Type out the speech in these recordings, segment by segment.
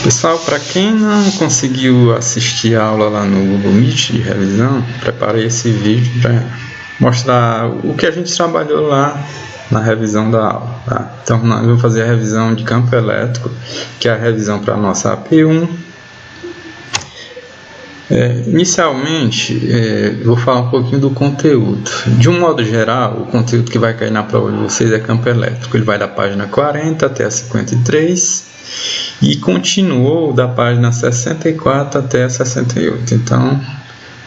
Pessoal, para quem não conseguiu assistir a aula lá no Google Meet de revisão, preparei esse vídeo para mostrar o que a gente trabalhou lá na revisão da aula. Tá? Então, nós vamos fazer a revisão de campo elétrico, que é a revisão para a nossa AP1. Inicialmente, vou falar um pouquinho do conteúdo. De um modo geral, o conteúdo que vai cair na prova de vocês é campo elétrico. Ele vai da página 40 até a 53 e continuou da página 64 até a 68. Então,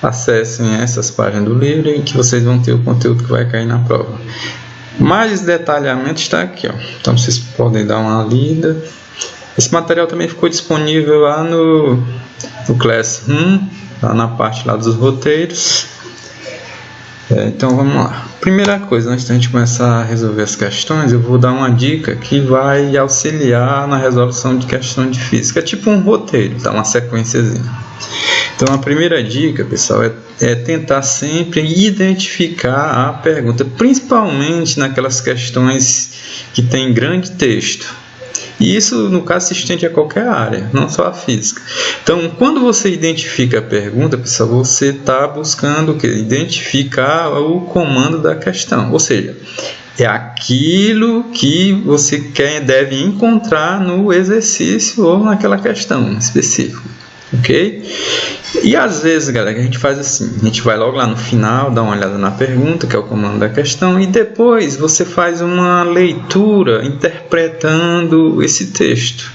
acessem essas páginas do livro em que vocês vão ter o conteúdo que vai cair na prova. Mais detalhamento está aqui, ó. Então, vocês podem dar uma lida. Esse material também ficou disponível lá no Classroom, lá na parte lá dos roteiros. Então vamos lá. Primeira coisa, antes da gente começar a resolver as questões, eu vou dar uma dica que vai auxiliar na resolução de questão de física. É tipo um roteiro, tá? Uma sequenciazinha. Então a primeira dica, pessoal, é tentar sempre identificar a pergunta, principalmente naquelas questões que tem grande texto. E isso, no caso, se estende a qualquer área, não só a física. Então, quando você identifica a pergunta, pessoal, você está buscando o quê? Identificar o comando da questão. Ou seja, é aquilo que você deve encontrar no exercício ou naquela questão específica. Ok? E às vezes, galera, a gente faz assim, a gente vai logo lá no final, dá uma olhada na pergunta, que é o comando da questão, e depois você faz uma leitura interpretando esse texto,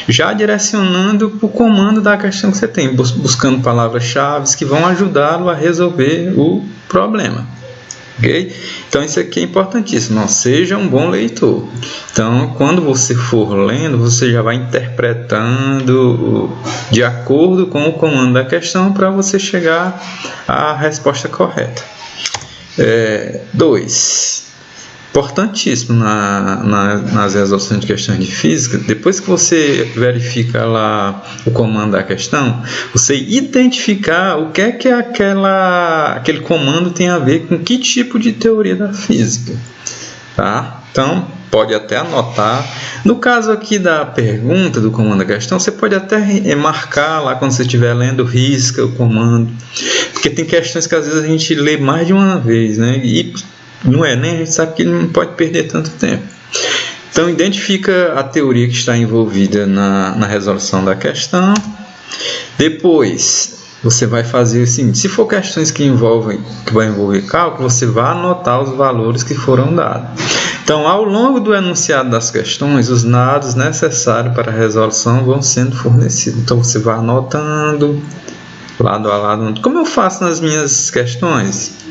já direcionando para o comando da questão que você tem, buscando palavras-chave que vão ajudá-lo a resolver o problema. Okay? Então isso aqui é importantíssimo, não seja um bom leitor. Então quando você for lendo, você já vai interpretando de acordo com o comando da questão para você chegar à resposta correta. 2. Importantíssimo nas resoluções de questões de física, depois que você verifica lá o comando da questão, você identificar o que é que aquele comando tem a ver com que tipo de teoria da física. Tá? Então, pode até anotar. No caso aqui da pergunta do comando da questão, você pode até marcar lá quando você estiver lendo, risca o comando. Porque tem questões que às vezes a gente lê mais de uma vez, né? E no Enem a gente sabe que não pode perder tanto tempo. Então, identifica a teoria que está envolvida na resolução da questão. Depois, você vai fazer o seguinte: se for questões que vai envolver cálculo, você vai anotar os valores que foram dados. Então, ao longo do enunciado das questões, os dados necessários para a resolução vão sendo fornecidos. Então, você vai anotando lado a lado, como eu faço nas minhas questões.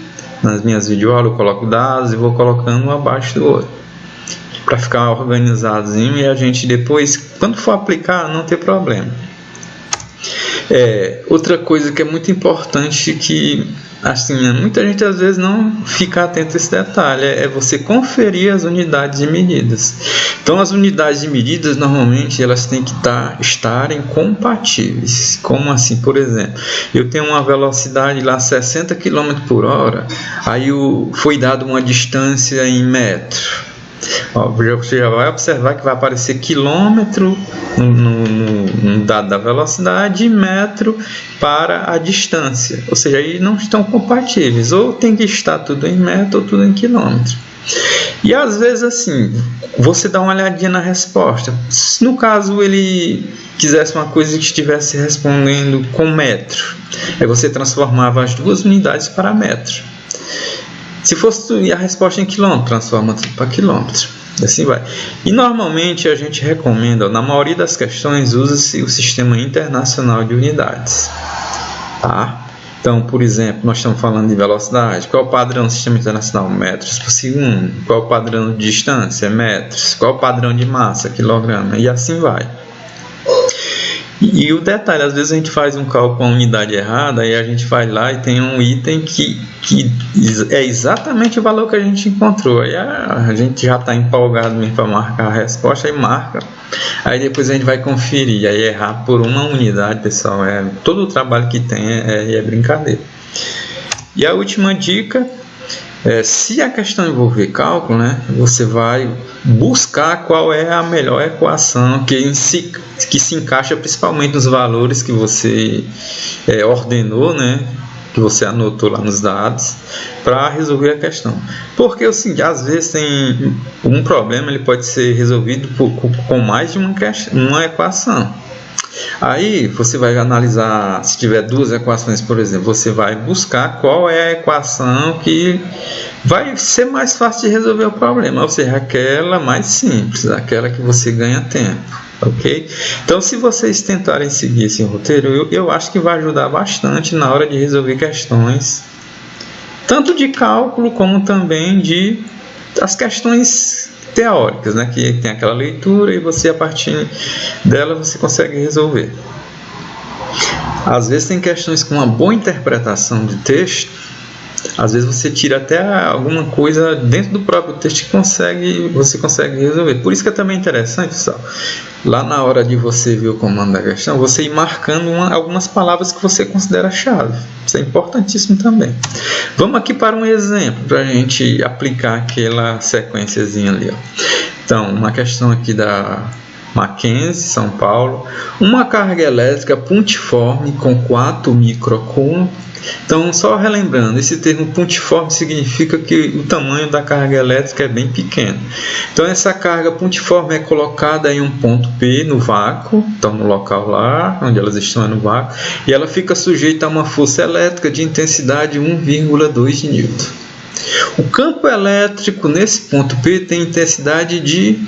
Nas minhas videoaulas eu coloco dados e vou colocando um abaixo do outro, para ficar organizadozinho e a gente depois, quando for aplicar, não ter problema. Outra coisa que é muito importante, que assim, muita gente às vezes não fica atento a esse detalhe, é você conferir as unidades de medidas. Então as unidades de medidas normalmente elas têm que estarem compatíveis. Como assim? Por exemplo, eu tenho uma velocidade lá 60 km por hora, aí foi dado uma distância em metro. Você já vai observar que vai aparecer quilômetro no dado da velocidade e metro para a distância. Ou seja, aí não estão compatíveis. Ou tem que estar tudo em metro ou tudo em quilômetro. E às vezes assim, você dá uma olhadinha na resposta. Se no caso ele quisesse uma coisa que estivesse respondendo com metro, aí você transformava as duas unidades para metro. Se fosse a resposta em quilômetro, transforma tudo para quilômetro. Assim vai. E normalmente a gente recomenda, na maioria das questões, usa-se o Sistema Internacional de Unidades. Tá? Então, por exemplo, nós estamos falando de velocidade. Qual é o padrão do Sistema Internacional? Metros por segundo. Qual é o padrão de distância? Metros. Qual é o padrão de massa? Quilograma. E assim vai. E o detalhe, às vezes a gente faz um cálculo com a unidade errada e a gente vai lá e tem um item que é exatamente o valor que a gente encontrou. Aí a gente já está empolgado mesmo para marcar a resposta e marca. Aí depois a gente vai conferir. Aí errar por uma unidade, pessoal, todo o trabalho que tem é brincadeira. E a última dica Se a questão envolver cálculo, né, você vai buscar qual é a melhor equação que se encaixa principalmente nos valores que você ordenou, né, que você anotou lá nos dados, para resolver a questão. Porque assim, às vezes tem um problema, ele pode ser resolvido com mais de uma equação. Aí você vai analisar, se tiver duas equações, por exemplo, você vai buscar qual é a equação que vai ser mais fácil de resolver o problema, ou seja, aquela mais simples, aquela que você ganha tempo, ok? Então, se vocês tentarem seguir esse roteiro, eu acho que vai ajudar bastante na hora de resolver questões, tanto de cálculo como também as questões teóricas, né, que tem aquela leitura e você, a partir dela, você consegue resolver. Às vezes tem questões com uma boa interpretação de texto, às vezes você tira até alguma coisa dentro do próprio texto que você consegue resolver. Por isso que é também interessante, pessoal, lá na hora de você ver o comando da questão, você ir marcando algumas palavras que você considera chave. Isso é importantíssimo também. Vamos aqui para um exemplo, para a gente aplicar aquela sequenciazinha ali, ó. Então, uma questão aqui da Mackenzie, São Paulo. Uma carga elétrica pontiforme com 4 microcoulomb. Então, só relembrando, esse termo pontiforme significa que o tamanho da carga elétrica é bem pequeno. Então, essa carga pontiforme é colocada em um ponto P no vácuo, então no local lá, onde elas estão é no vácuo, e ela fica sujeita a uma força elétrica de intensidade 1,2 newton. O campo elétrico nesse ponto P tem intensidade de...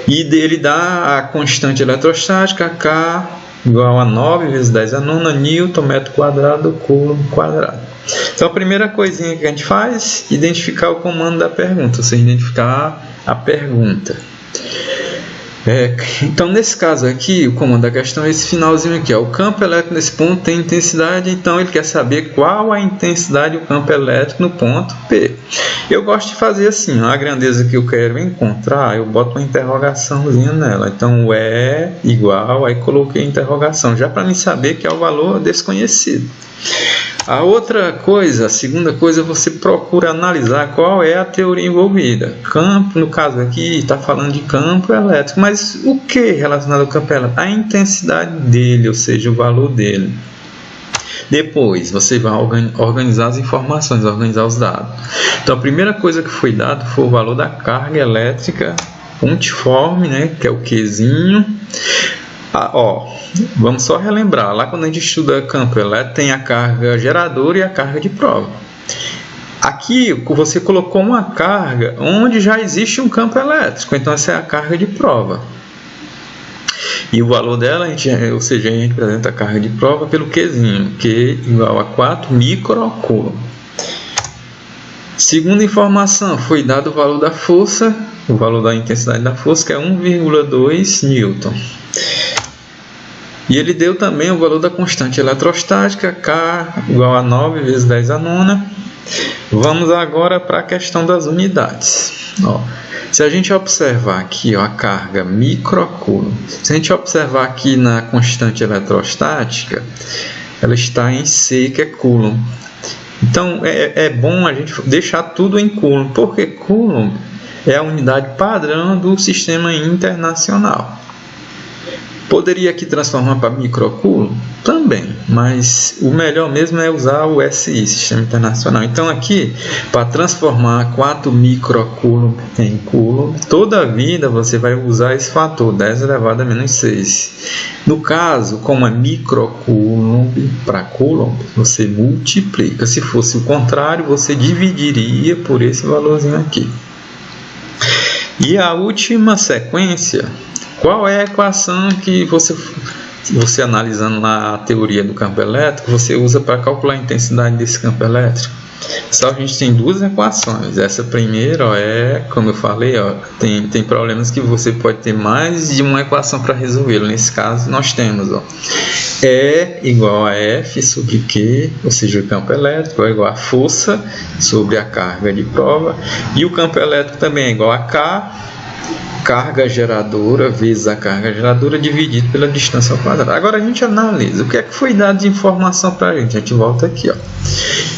E dele dá a constante eletrostática, K, igual a 9 vezes 10 a nona newton metro quadrado coulomb quadrado. Então, a primeira coisinha que a gente faz é identificar o comando da pergunta, ou seja, identificar a pergunta. Então, nesse caso aqui, o comando da questão é esse finalzinho aqui. O campo elétrico nesse ponto tem intensidade, então ele quer saber qual a intensidade do campo elétrico no ponto P. Eu gosto de fazer assim, a grandeza que eu quero encontrar, eu boto uma interrogaçãozinha nela. Então, o E igual, aí coloquei a interrogação, já para mim saber que é o valor desconhecido. A outra coisa, a segunda coisa, você procura analisar qual é a teoria envolvida. Campo, no caso aqui, está falando de campo elétrico, mas o que relacionado ao campo elétrico? A intensidade dele, ou seja, o valor dele. Depois, você vai organizar as informações, organizar os dados. Então, a primeira coisa que foi dada foi o valor da carga elétrica pontiforme, né, que é o Qzinho. Vamos só relembrar, lá quando a gente estuda campo elétrico, tem a carga geradora e a carga de prova. Aqui você colocou uma carga onde já existe um campo elétrico, então essa é a carga de prova. E o valor dela, ou seja, a gente representa a carga de prova pelo Qzinho, Q igual a 4 microcoulomb. Segunda informação, foi dado o valor da força, o valor da intensidade da força, que é 1,2 newton. E ele deu também o valor da constante eletrostática, K igual a 9 vezes 10 a nona. Vamos agora para a questão das unidades. Se a gente observar aqui a carga microcoulomb, se a gente observar aqui na constante eletrostática, ela está em C, que é coulomb. Então, é bom a gente deixar tudo em coulomb, porque coulomb é a unidade padrão do sistema internacional. Poderia aqui transformar para microcoulomb? Também, mas o melhor mesmo é usar o SI, Sistema Internacional. Então aqui, para transformar 4 microcoulomb em coulomb, toda a vida você vai usar esse fator, 10 elevado a menos 6. No caso, como é microcoulomb para coulomb, você multiplica. Se fosse o contrário, você dividiria por esse valorzinho aqui. E a última sequência... Qual é a equação que você analisando na teoria do campo elétrico, você usa para calcular a intensidade desse campo elétrico? Só a gente tem duas equações. Essa primeira como eu falei, tem problemas que você pode ter mais de uma equação para resolvê-lo. Nesse caso, nós temos E igual a F sobre Q, ou seja, o campo elétrico é igual a força sobre a carga de prova. E o campo elétrico também é igual a K carga geradora vezes a carga geradora dividido pela distância ao quadrado. Agora a gente analisa o que é que foi dado de informação para a gente volta aqui, ó.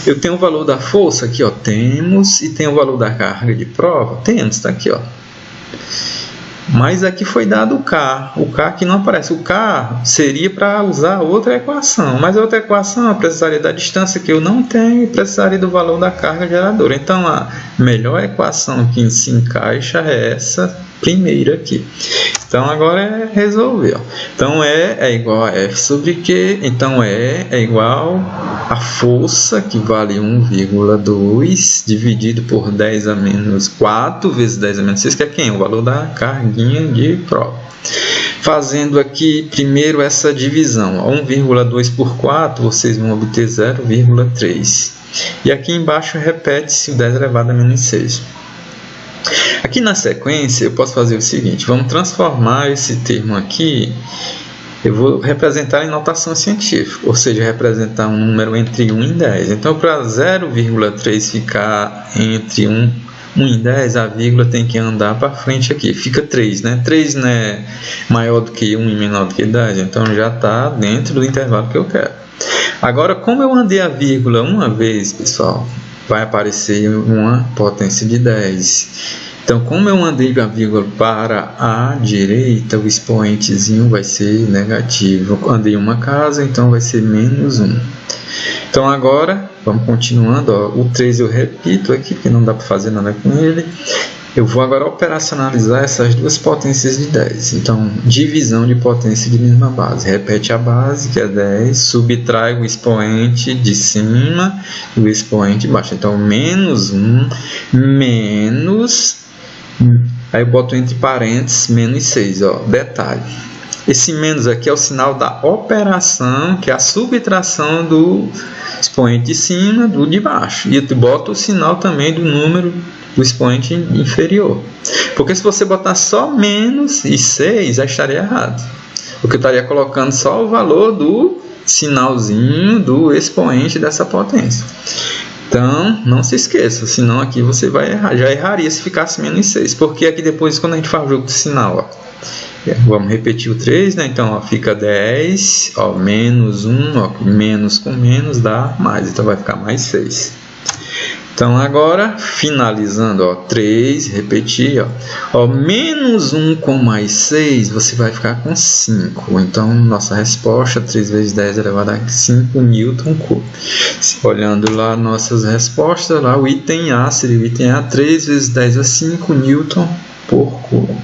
Eu tenho o valor da força aqui, ó, temos, e tem o valor da carga de prova, temos, está aqui, ó. Mas aqui foi dado o K aqui não aparece. O K seria para usar outra equação, mas a outra equação eu precisaria da distância que eu não tenho e precisaria do valor da carga geradora. Então a melhor equação que se encaixa é essa primeira aqui. Então agora é resolver, ó. Então é igual a F sobre Q, então é igual a força, que vale 1,2 dividido por 10 a menos 4 vezes 10 a menos 6, que é quem? O valor da carguinha de prova. Fazendo aqui primeiro essa divisão, 1,2 por 4, vocês vão obter 0,3. E aqui embaixo repete-se o 10 elevado a menos 6. Aqui na sequência eu posso fazer o seguinte, vamos transformar esse termo aqui, eu vou representar em notação científica, ou seja, representar um número entre 1 e 10. Então para 0,3 ficar entre 1 e 10, a vírgula tem que andar para frente aqui, fica 3, né? 3 não é maior do que 1 e menor do que 10, então já está dentro do intervalo que eu quero. Agora, como eu andei a vírgula uma vez, pessoal, vai aparecer uma potência de 10. Então, como eu andei a vírgula para a direita, o expoentezinho vai ser negativo. Eu andei uma casa, então vai ser menos 1. Então, agora, vamos continuando. Ó, o 3 eu repito aqui, porque não dá para fazer nada com ele. Eu vou agora operacionalizar essas duas potências de 10. Então, divisão de potência de mesma base. Repete a base, que é 10, subtrai o expoente de cima e o expoente de baixo. Então, menos 1, menos... Aí eu boto entre parênteses, menos 6. Ó. Detalhe. Esse menos aqui é o sinal da operação, que é a subtração do expoente de cima do de baixo. E eu boto o sinal também do número do expoente inferior. Porque se você botar só menos e 6, já estaria errado. Porque eu estaria colocando só o valor do sinalzinho do expoente dessa potência. Então, não se esqueça, senão aqui você vai errar. Já erraria se ficasse menos 6. Porque aqui depois, quando a gente faz o jogo do sinal, ó, vamos repetir o 3, né? Então, ó, fica 10, ó, menos 1, ó, menos com menos dá mais. Então, vai ficar mais 6. Então, agora, finalizando, ó, 3, repetir, ó, menos 1 com mais 6, você vai ficar com 5. Então, nossa resposta, 3 vezes 10 elevado a 5 Newton Coulomb. Olhando lá nossas respostas, lá o item A seria o item A, 3 vezes 10 a 5 Newton por Coulomb.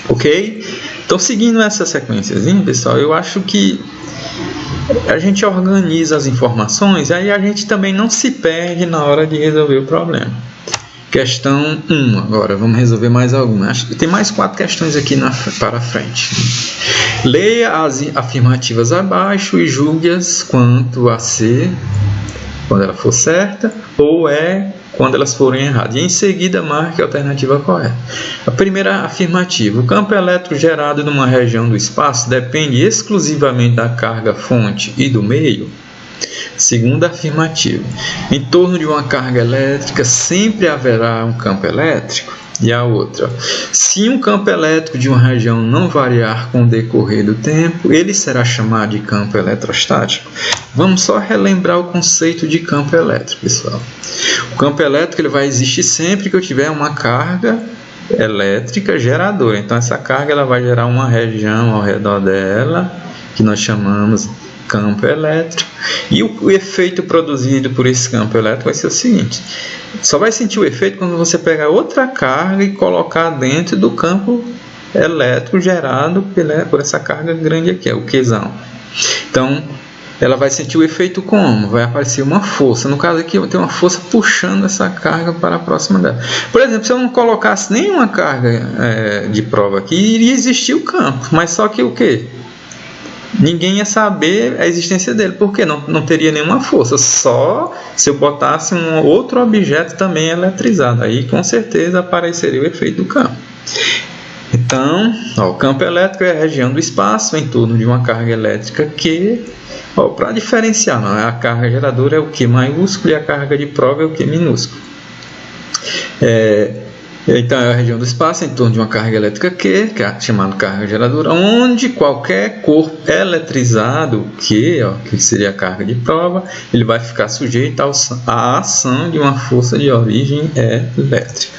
Ok? Então, seguindo essa sequenciazinha, pessoal, eu acho que a gente organiza as informações e aí a gente também não se perde na hora de resolver o problema. Questão 1, agora vamos resolver mais alguma. Acho que tem mais 4 questões aqui para frente. Leia as afirmativas abaixo e julgue-as quanto a C, quando ela for certa, ou E, quando elas forem erradas. E em seguida marque a alternativa correta. A primeira afirmativa: o campo elétrico gerado numa região do espaço depende exclusivamente da carga fonte e do meio. Segunda afirmativa: em torno de uma carga elétrica sempre haverá um campo elétrico. E a outra: se um campo elétrico de uma região não variar com o decorrer do tempo, ele será chamado de campo eletrostático. Vamos só relembrar o conceito de campo elétrico, pessoal. O campo elétrico ele vai existir sempre que eu tiver uma carga elétrica geradora. Então essa carga ela vai gerar uma região ao redor dela, que nós chamamos campo elétrico, e o efeito produzido por esse campo elétrico vai ser o seguinte: só vai sentir o efeito quando você pegar outra carga e colocar dentro do campo elétrico gerado por essa carga grande aqui, é o Qzão. Então ela vai sentir o efeito como? Vai aparecer uma força. No caso aqui, tem uma força puxando essa carga para a próxima dela. Por exemplo, se eu não colocasse nenhuma carga de prova aqui, iria existir o campo. Mas só que o quê? Ninguém ia saber a existência dele. Por quê? Não teria nenhuma força. Só se eu botasse um outro objeto também eletrizado. Aí, com certeza, apareceria o efeito do campo. Então, ó, o campo elétrico é a região do espaço em torno de uma carga elétrica Q. Para diferenciar, a carga geradora é o Q maiúsculo e a carga de prova é o Q minúsculo. Então é a região do espaço em torno de uma carga elétrica Q, que é chamada carga geradora, onde qualquer corpo eletrizado Q, que seria a carga de prova, ele vai ficar sujeito à ação de uma força de origem elétrica.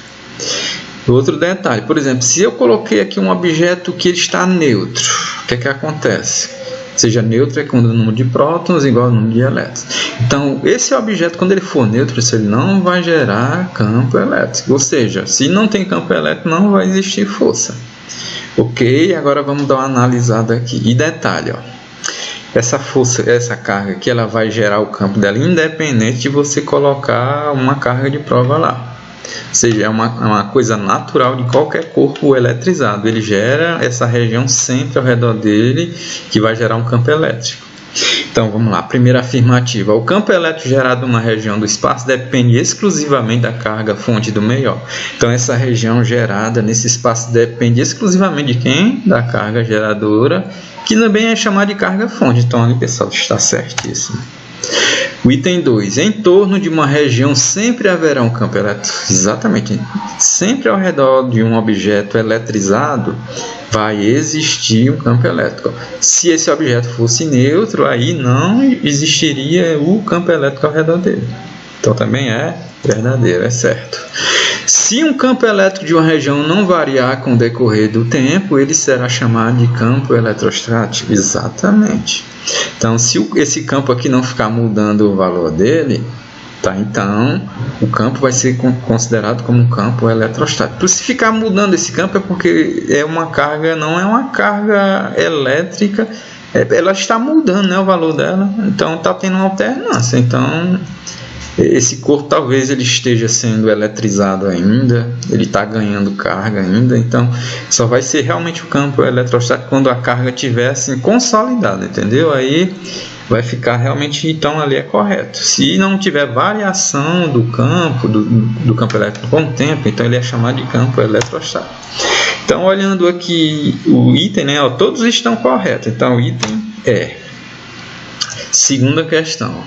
Outro detalhe, por exemplo, se eu coloquei aqui um objeto que ele está neutro, o que é que acontece? Seja neutro é quando o número de prótons é igual ao número de elétrons. Então, esse objeto, quando ele for neutro, ele não vai gerar campo elétrico. Ou seja, se não tem campo elétrico, não vai existir força. Ok? Agora vamos dar uma analisada aqui. E detalhe, essa força, essa carga aqui, ela vai gerar o campo dela independente de você colocar uma carga de prova lá. Ou seja, é uma coisa natural de qualquer corpo eletrizado. Ele gera essa região sempre ao redor dele, que vai gerar um campo elétrico. Então, vamos lá. Primeira afirmativa. O campo elétrico gerado numa região do espaço depende exclusivamente da carga fonte do meio. Então, essa região gerada nesse espaço depende exclusivamente de quem? Da carga geradora, que também é chamada de carga fonte. Então, ali, pessoal, está certíssimo. O item 2. Em torno de uma região sempre haverá um campo elétrico. Exatamente. Sempre ao redor de um objeto eletrizado vai existir um campo elétrico. Se esse objeto fosse neutro, aí não existiria o campo elétrico ao redor dele. Então também é verdadeiro, é certo. Se um campo elétrico de uma região não variar com o decorrer do tempo, ele será chamado de campo eletrostático. Exatamente. Então, se esse campo aqui não ficar mudando o valor dele, então o campo vai ser considerado como um campo eletrostático. Se ficar mudando esse campo é porque é uma carga, não é uma carga elétrica, ela está mudando, né, o valor dela, então está tendo uma alternância. Então, esse corpo talvez ele esteja sendo eletrizado ainda, ele está ganhando carga ainda, então só vai ser realmente o campo eletrostático quando a carga estiver assim consolidada, entendeu? Aí vai ficar realmente, então ali é correto. Se não tiver variação do campo elétrico com o tempo, então ele é chamado de campo eletrostático. Então, olhando aqui o item, né, todos estão corretos, então o item é. Segunda questão.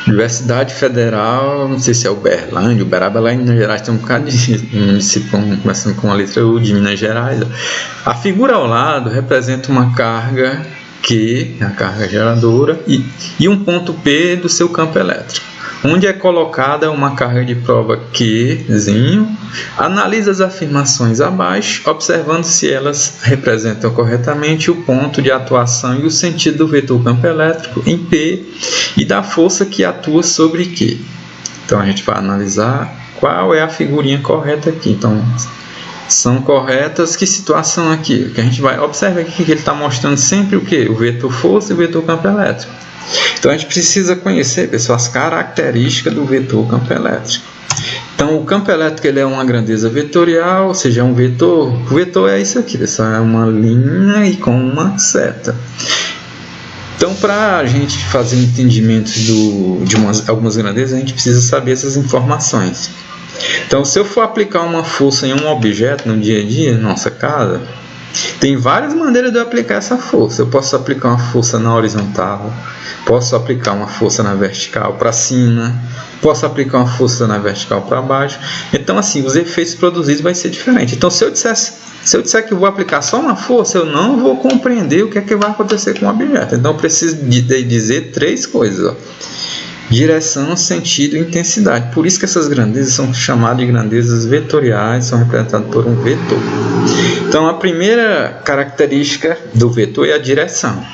Universidade Federal, não sei se é Uberlândia, Uberaba, lá em Minas Gerais tem um bocado de município começando com a letra U de Minas Gerais. A figura ao lado representa uma carga Q, a carga geradora, e um ponto P do seu campo elétrico, onde é colocada uma carga de prova Qzinho. Analisa as afirmações abaixo, observando se elas representam corretamente o ponto de atuação e o sentido do vetor campo elétrico em P e da força que atua sobre Q. Então a gente vai analisar qual é a figurinha correta aqui. Então são corretas. Que situação aqui? Que a gente vai observar aqui que ele está mostrando sempre o que? O vetor força e o vetor campo elétrico. Então a gente precisa conhecer, pessoal, as características do vetor campo elétrico. Então o campo elétrico ele é uma grandeza vetorial, ou seja, é um vetor. O vetor é isso aqui, pessoal, é uma linha e com uma seta. Então, para a gente fazer entendimento de algumas grandezas, a gente precisa saber essas informações. Então, se eu for aplicar uma força em um objeto no dia a dia, em nossa casa, tem várias maneiras de eu aplicar essa força. Eu posso aplicar uma força na horizontal, posso aplicar uma força na vertical para cima, posso aplicar uma força na vertical para baixo. Então, assim, os efeitos produzidos vai ser diferente. Então, se eu disser que eu vou aplicar só uma força, eu não vou compreender o que é que vai acontecer com o objeto. Então, eu preciso dizer três coisas. Direção, sentido e intensidade. Por isso que essas grandezas são chamadas de grandezas vetoriais, são representadas por um vetor. Então, a primeira característica do vetor é a direção.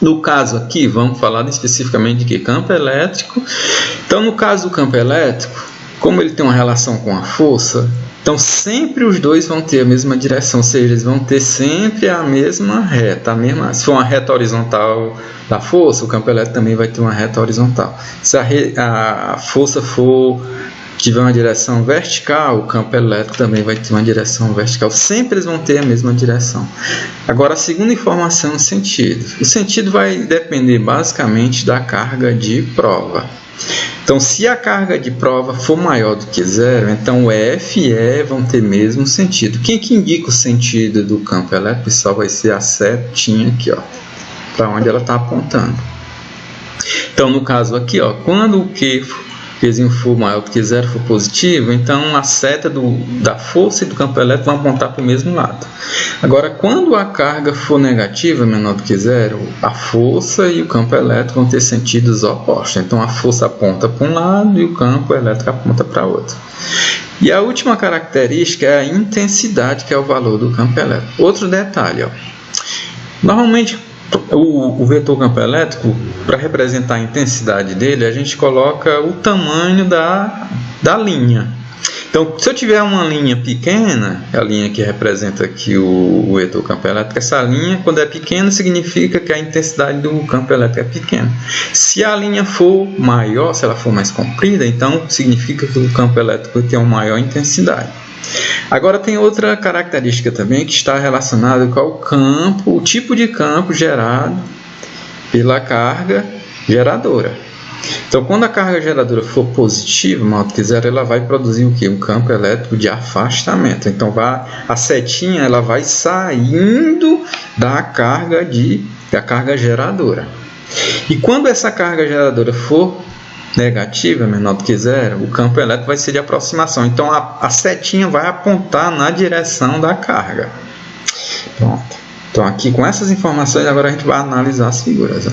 No caso aqui, vamos falar especificamente de que? Campo elétrico. Então, no caso do campo elétrico, como ele tem uma relação com a força, então sempre os dois vão ter a mesma direção, ou seja, eles vão ter sempre a mesma reta. Se for uma reta horizontal da força, o campo elétrico também vai ter uma reta horizontal. Se a força tiver uma direção vertical, o campo elétrico também vai ter uma direção vertical. Sempre eles vão ter a mesma direção. Agora, a segunda informação é o sentido. O sentido vai depender basicamente da carga de prova. Então, se a carga de prova for maior do que zero, então o F e E vão ter mesmo sentido. Quem que indica o sentido do campo elétrico, pessoal, vai ser a setinha aqui, para onde ela está apontando. Então, no caso aqui, quando o Q Pzinho for maior do que 0, for positivo, então a seta da força e do campo elétrico vão apontar para o mesmo lado. Agora, quando a carga for negativa, menor do que 0, a força e o campo elétrico vão ter sentidos opostos. Então a força aponta para um lado e o campo elétrico aponta para outro. E a última característica é a intensidade, que é o valor do campo elétrico. Outro detalhe, ó. Normalmente o vetor campo elétrico, para representar a intensidade dele, a gente coloca o tamanho da linha. Então, se eu tiver uma linha pequena, a linha que representa aqui o vetor campo elétrico, essa linha, quando é pequena, significa que a intensidade do campo elétrico é pequena. Se a linha for maior, se ela for mais comprida, então significa que o campo elétrico tem uma maior intensidade. Agora tem outra característica também que está relacionada com o campo, o tipo de campo gerado pela carga geradora. Então, quando a carga geradora for positiva, maior do que 0, ela vai produzir o quê? Um campo elétrico de afastamento. Então, a setinha ela vai saindo da carga geradora. E quando essa carga geradora for negativa, menor do que 0, o campo elétrico vai ser de aproximação. Então, a setinha vai apontar na direção da carga. Pronto. Então, aqui com essas informações, agora a gente vai analisar as figuras. Ó.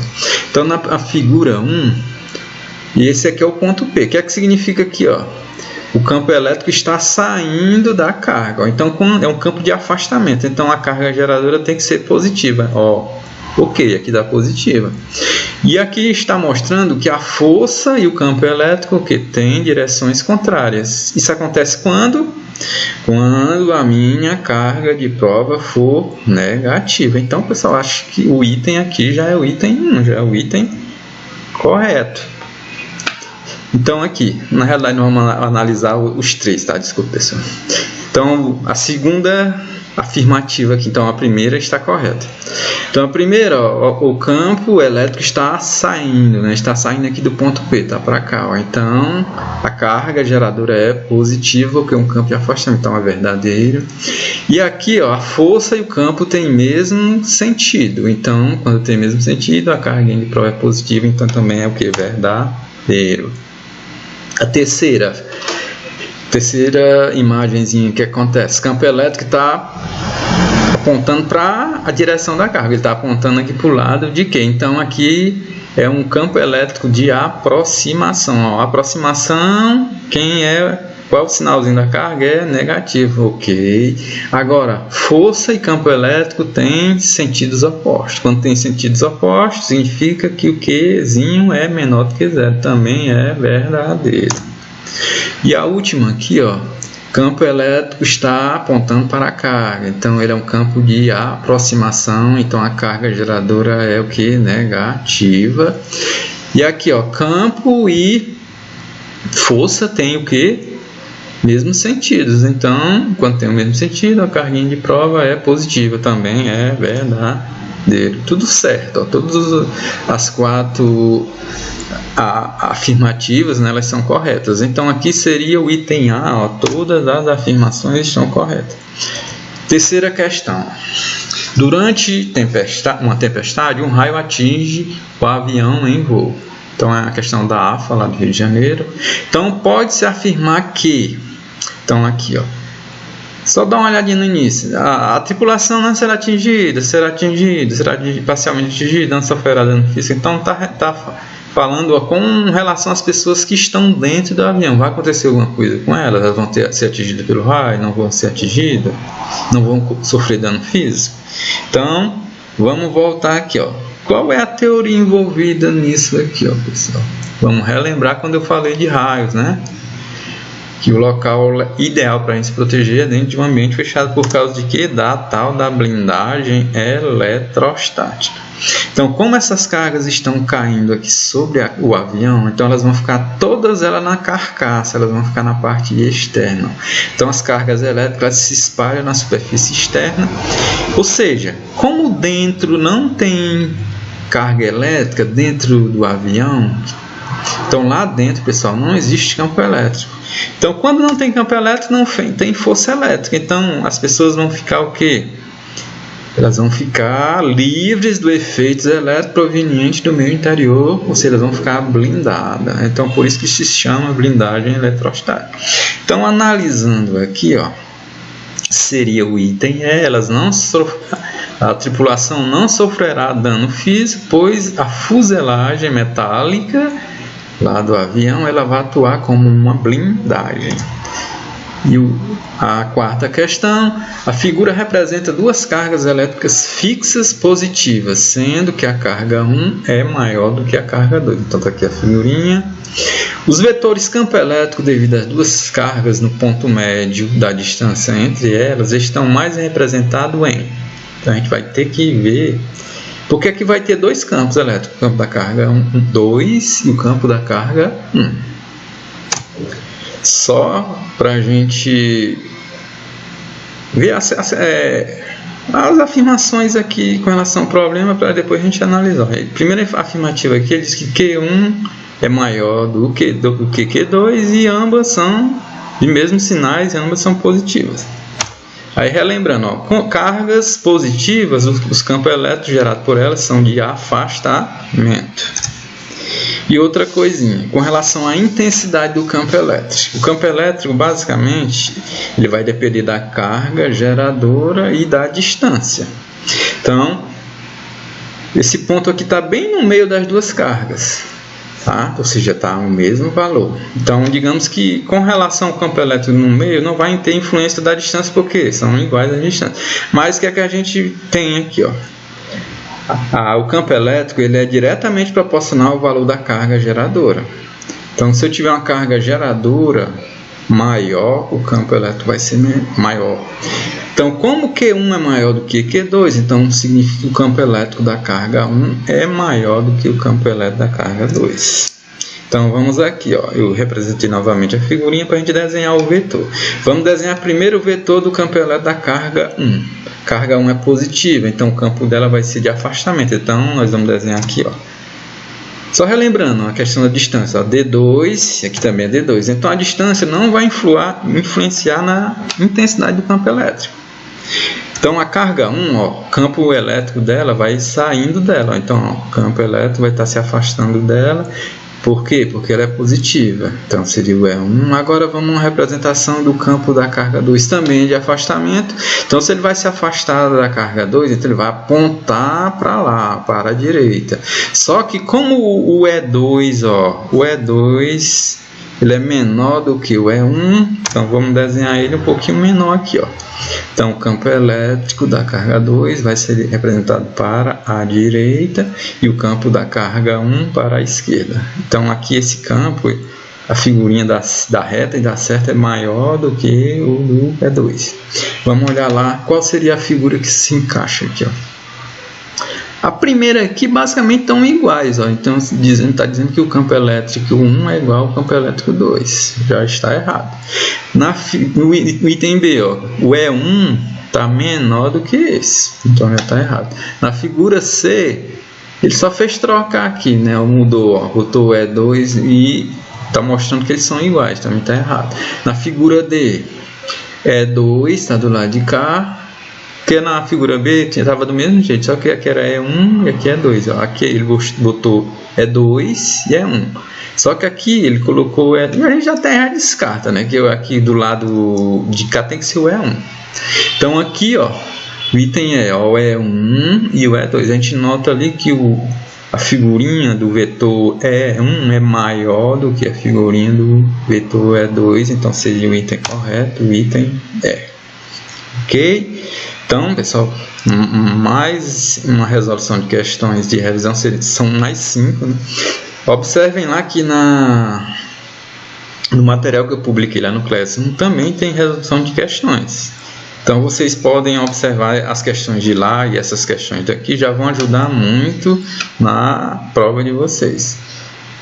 Então, na figura 1, e esse aqui é o ponto P. O que é que significa aqui? Ó? O campo elétrico está saindo da carga. Ó. Então, é um campo de afastamento. Então, a carga geradora tem que ser positiva. Ó. Ok, aqui dá positiva. E aqui está mostrando que a força e o campo elétrico têm direções contrárias. Isso acontece quando? Quando a minha carga de prova for negativa. Então, pessoal, acho que o item aqui já é o item 1, já é o item correto. Então, aqui, na realidade, nós vamos analisar os três, tá? Desculpa, pessoal. Então, a segunda afirmativa aqui, então a primeira está correta. Então a primeira, ó, o campo elétrico está saindo, né? Está saindo aqui do ponto P, tá para cá, ó. Então a carga geradora é positiva, que é um campo de afastamento, então é verdadeiro. E aqui, ó, a força e o campo têm mesmo sentido. Então quando tem mesmo sentido, a carga de prova é positiva, então também é o que? Verdadeiro. A terceira imagenzinha que acontece, campo elétrico está apontando para a direção da carga, ele está apontando aqui para o lado de quê? Então aqui é um campo elétrico de aproximação. Ó. Aproximação, qual é o sinalzinho da carga? É negativo, ok. Agora, força e campo elétrico têm sentidos opostos. Quando tem sentidos opostos, significa que o Qzinho é menor do que 0, também é verdadeiro. E a última aqui, ó, campo elétrico está apontando para a carga, então ele é um campo de aproximação, então a carga geradora é o que? Negativa. E aqui, ó, campo e força tem o que? Mesmos sentidos, então quando tem o mesmo sentido, a carguinha de prova é positiva, também é verdadeiro. Tudo certo, ó, todas as quatro afirmativas, né, elas são corretas. Então aqui seria o item A, ó, todas as afirmações estão corretas. Terceira questão. Durante uma tempestade, um raio atinge o avião em voo. Então é a questão da AFA lá do Rio de Janeiro. Então pode-se afirmar que, então aqui, ó, só dá uma olhadinha no início. A tripulação não será atingida, será parcialmente atingida, não sofrerá dano físico. Então tá falando, ó, com relação às pessoas que estão dentro do avião. Vai acontecer alguma coisa com elas? Elas vão ser atingidas pelo raio? Não vão ser atingidas? Não vão sofrer dano físico? Então, vamos voltar aqui, ó. Qual é a teoria envolvida nisso aqui, ó, pessoal? Vamos relembrar quando eu falei de raios, né? Que o local ideal para a gente se proteger é dentro de um ambiente fechado por causa de quê? Da tal da blindagem eletrostática. Então, como essas cargas estão caindo aqui sobre o avião, então elas vão ficar todas elas na carcaça, elas vão ficar na parte externa. Então, as cargas elétricas se espalham na superfície externa. Ou seja, como dentro não tem carga elétrica dentro do avião, então lá dentro, pessoal, não existe campo elétrico. Então, quando não tem campo elétrico, não tem força elétrica. Então, as pessoas vão ficar o quê? elas vão ficar livres do efeitos elétricos provenientes do meio interior, ou seja, elas vão ficar blindadas. Então, por isso que se chama blindagem eletrostática. Então, analisando aqui, ó, seria o item E, a tripulação não sofrerá dano físico, pois a fuselagem metálica lá do avião ela vai atuar como uma blindagem. E a quarta questão, a figura representa duas cargas elétricas fixas positivas, sendo que a carga 1 é maior do que a carga 2. Então está aqui a figurinha. Os vetores campo elétrico devido às duas cargas no ponto médio da distância entre elas estão mais representados em. Então a gente vai ter que ver porque aqui vai ter dois campos elétricos, o campo da carga 2 e o campo da carga 1. Só para a gente ver as afirmações aqui com relação ao problema, para depois a gente analisar. Primeira afirmativa aqui, ele diz que Q1 é maior do que Q2 e ambas são de mesmos sinais e ambas são positivas. Aí relembrando, com cargas positivas, os campos elétricos gerados por elas são de afastamento. E outra coisinha, com relação à intensidade do campo elétrico. O campo elétrico, basicamente, ele vai depender da carga geradora e da distância. Então, esse ponto aqui está bem no meio das duas cargas, tá? Ou seja, está o mesmo valor. Então, digamos que com relação ao campo elétrico no meio, não vai ter influência da distância, porque são iguais as distâncias. Mas o que é que a gente tem aqui, ó? O campo elétrico ele é diretamente proporcional ao valor da carga geradora. Então, se eu tiver uma carga geradora maior, o campo elétrico vai ser maior. Então, como Q1 é maior do que Q2, então significa que o campo elétrico da carga 1 é maior do que o campo elétrico da carga 2. Então, vamos aqui, ó. Eu representei novamente a figurinha para a gente desenhar o vetor. Vamos desenhar primeiro o vetor do campo elétrico da carga 1. Carga 1 é positiva, então o campo dela vai ser de afastamento. Então, nós vamos desenhar aqui, ó. Só relembrando a questão da distância, ó, D2, aqui também é D2. Então, a distância não vai influenciar na intensidade do campo elétrico. Então, a carga 1, ó, o campo elétrico dela vai saindo dela. Então, ó, o campo elétrico vai estar se afastando dela. Por quê? Porque ela é positiva. Então, seria o E1. Agora, vamos a uma representação do campo da carga 2 também de afastamento. Então, se ele vai se afastar da carga 2, então ele vai apontar para lá, para a direita. Só que como o E2, ó, o E2 ele é menor do que o E1, então vamos desenhar ele um pouquinho menor aqui, ó. Então, o campo elétrico da carga 2 vai ser representado para a direita e o campo da carga 1 para a esquerda. Então, aqui esse campo, a figurinha da reta e da certa é maior do que o do E2. Vamos olhar lá qual seria a figura que se encaixa aqui, ó. A primeira aqui basicamente estão iguais, ó. Então está dizendo que o campo elétrico 1 é igual ao campo elétrico 2. Já está errado. No item B, ó, o E1 está menor do que esse. Então já está errado. Na figura C, ele só fez trocar aqui, né? Mudou, ó, botou o E2 e está mostrando que eles são iguais. Também está errado. Na figura D, E2 está do lado de cá. Porque na figura B estava do mesmo jeito, só que aqui era E1 e aqui é 2. Ó. Aqui ele botou E2 e E1. Só que aqui ele colocou E2. A gente já até já descarta, né? Que aqui do lado de cá tem que ser o E1. Então aqui, ó, o item é ó, o E1 e o E2. A gente nota ali que a figurinha do vetor E1 é maior do que a figurinha do vetor E2. Então seria o item correto, o item E. Ok? Então, pessoal, mais uma resolução de questões de revisão, são mais 5. Né? Observem lá que no material que eu publiquei lá no Classroom também tem resolução de questões. Então, vocês podem observar as questões de lá e essas questões daqui já vão ajudar muito na prova de vocês.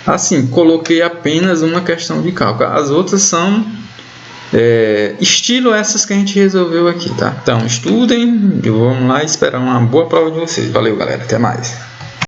Assim, coloquei apenas uma questão de cálculo. As outras são estilo essas que a gente resolveu aqui, tá? Então estudem e vamos lá esperar uma boa prova de vocês. Valeu, galera, até mais.